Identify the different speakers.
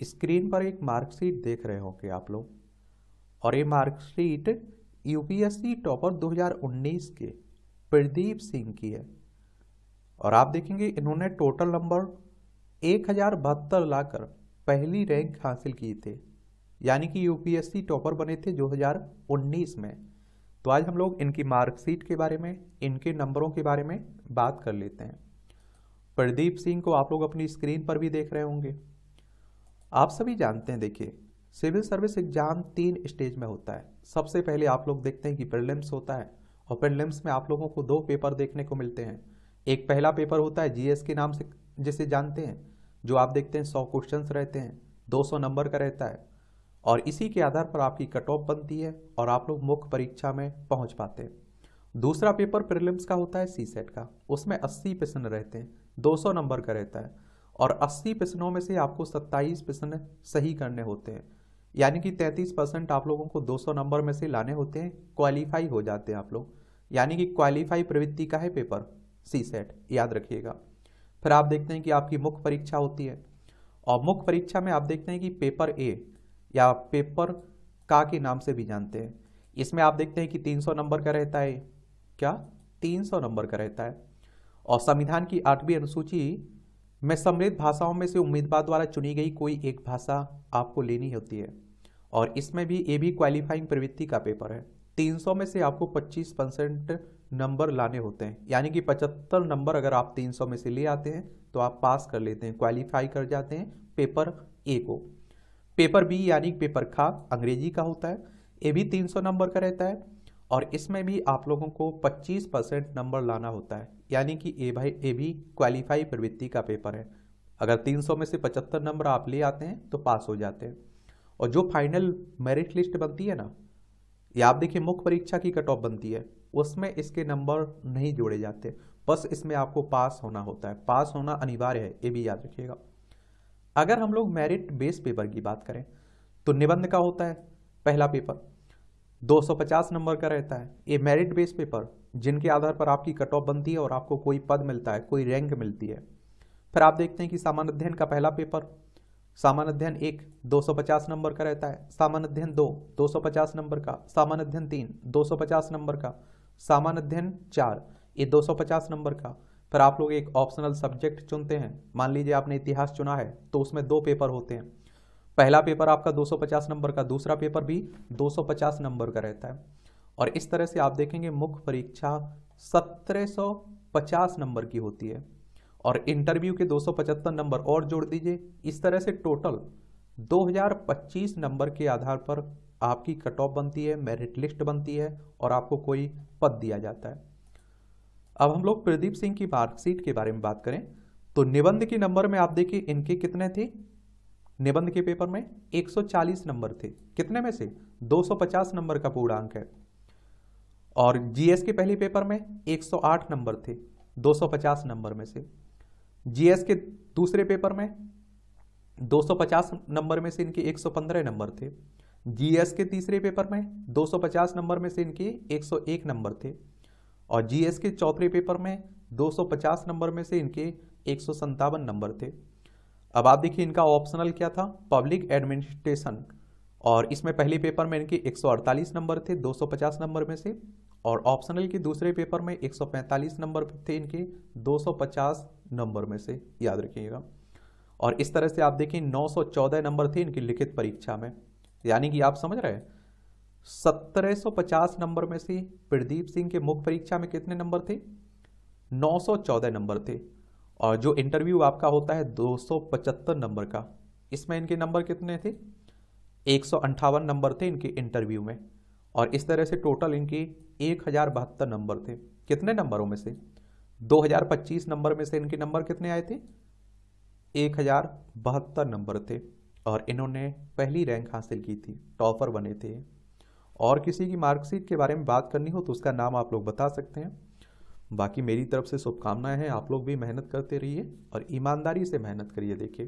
Speaker 1: Screen पर एक marksheet देख रहे होंगे आप लोग, और ये मार्कशीट यूपीएससी टॉपर 2019 के प्रदीप सिंह की है। और आप देखेंगे इन्होंने टोटल नंबर 1072 लाकर पहली रैंक हासिल की थे, यानी कि यूपीएससी टॉपर बने थे 2019 में। तो आज हम लोग इनकी मार्कशीट के बारे में, इनके नंबरों के बारे में बात कर लेते हैं। प्रदीप सिंह को आप लोग अपनी स्क्रीन पर भी देख रहे होंगे। आप सभी जानते हैं, देखिए सिविल सर्विस एग्जाम 3 स्टेज में होता है। सबसे पहले आप लोग देखते हैं कि प्रीलिम्स होता है, और प्रीलिम्स में आप लोगों को 2 पेपर देखने को मिलते हैं। एक पहला पेपर होता है जीएस के नाम से जिसे जानते हैं, जो आप देखते हैं 100 क्वेश्चंस रहते हैं, 200 नंबर का रहता है, और इसी के आधार पर आपकी कट ऑफ बनती है और आप लोग मुख्य परीक्षा में पहुंच पाते हैं। दूसरा पेपर प्रीलिम्स का होता है सीसेट का, उसमें 80 प्रश्न रहते हैं, 200 नंबर का रहता है, और 80 प्रश्नों में से आपको 27 प्रश्न सही करने होते हैं, यानी कि 33% आप लोगों को 200 नंबर में से लाने होते हैं, क्वालिफाई हो जाते हैं आप लोग, यानी कि क्वालिफाई प्रवृत्ति का है पेपर सीसेट, याद रखिएगा। फिर आप देखते हैं कि आपकी मुख्य परीक्षा होती है, और मुख्य परीक्षा में आप देखते हैं कि पेपर ए या पेपर का के नाम से भी जानते हैं। इसमें आप देखते हैं कि 300 नंबर का रहता है, क्या 300 नंबर का रहता है, और संविधान की 8वीं अनुसूची में समृद्ध भाषाओं में से उम्मीदवार द्वारा चुनी गई कोई एक भाषा आपको लेनी होती है, और इसमें भी ये भी क्वालिफाइंग प्रवृत्ति का पेपर है। 300 में से आपको 25% नंबर लाने होते हैं, यानी कि 75 नंबर अगर आप 300 में से ले आते हैं तो आप पास कर लेते हैं, क्वालिफाई कर जाते हैं पेपर ए को। पेपर बी यानी पेपर खा अंग्रेजी का होता है, ये भी 300 नंबर का रहता है, और इसमें भी आप लोगों को 25% नंबर लाना होता है, यानी कि ए भी क्वालिफाई प्रवृत्ति का पेपर है। अगर 300 में से 75 नंबर आप ले आते हैं तो पास हो जाते हैं। और जो फाइनल मेरिट लिस्ट बनती है ना, ये आप देखिए मुख्य परीक्षा की कट ऑफ बनती है, उसमें इसके नंबर नहीं जोड़े जाते, बस इसमें आपको पास होना होता है, पास होना अनिवार्य है, ये भी याद रखिएगा। अगर हम लोग मेरिट बेस पेपर की बात करें तो निबंध का होता है पहला पेपर, 250 नंबर का रहता है। ये मेरिट बेस पेपर जिनके आधार पर आपकी कट ऑफ बनती है और आपको कोई पद मिलता है, कोई रैंक मिलती है। फिर आप देखते हैं कि सामान्य अध्ययन का पहला पेपर, सामान्य अध्ययन 1 250 नंबर का रहता है, सामान्य अध्ययन 2 250 नंबर का, सामान्य अध्ययन 3 250 नंबर का, सामान्य अध्ययन 4 ये 250 नंबर का। फिर आप लोग एक ऑप्शनल सब्जेक्ट चुनते हैं, मान लीजिए आपने इतिहास चुना है तो उसमें 2 पेपर होते हैं, पहला पेपर आपका 250 नंबर का, दूसरा पेपर भी 250 नंबर का रहता है। और इस तरह से आप देखेंगे मुख्य परीक्षा 1750 नंबर की होती है, और इंटरव्यू के 275 नंबर और जोड़ दीजिए। इस तरह से टोटल 2025 नंबर के आधार पर आपकी कट ऑफ बनती है, मेरिट लिस्ट बनती है, और आपको कोई पद दिया जाता है। अब हम लोग प्रदीप सिंह की मार्कशीट के बारे में बात करें तो निबंध के नंबर में आप देखिए इनके कितने थे। निबंध के पेपर में 140 नंबर थे, कितने में से 250 नंबर का पूर्णांक है। और जीएस के पहले पेपर में 108 नंबर थे 250 नंबर में से। जीएस के दूसरे पेपर में 250 नंबर में से इनके 115 नंबर थे। जीएस के तीसरे पेपर में 250 नंबर में से इनके 101 नंबर थे, और जीएस के चौथे पेपर में 250 नंबर में से इनके 157 नंबर थे। अब आप देखिए इनका ऑप्शनल क्या था, पब्लिक एडमिनिस्ट्रेशन, और इसमें पहले पेपर में इनके 148 नंबर थे 250 नंबर में से, और ऑप्शनल के दूसरे पेपर में 145 नंबर थे इनके 250 नंबर में से, याद रखिएगा। और इस तरह से आप देखिए 914 नंबर थे इनकी लिखित परीक्षा में, यानी कि आप समझ रहे हैं 1750 नंबर में से प्रदीप सिंह के मुख्य परीक्षा में कितने नंबर थे, 914 नंबर थे। और जो इंटरव्यू आपका होता है 275 नंबर का, इसमें इनके नंबर कितने थे, 158 नंबर थे इनके इंटरव्यू में। और इस तरह से टोटल इनके 1072 नंबर थे, कितने नंबरों में से, 2025 नंबर में से इनके नंबर कितने आए थे, 1072 नंबर थे, और इन्होंने पहली रैंक हासिल की थी, टॉपर बने थे। और किसी की मार्कशीट के बारे में बात करनी हो तो उसका नाम आप लोग बता सकते हैं। बाकी मेरी तरफ से शुभकामनाएं हैं, आप लोग भी मेहनत करते रहिए और ईमानदारी से मेहनत करिए। देखिए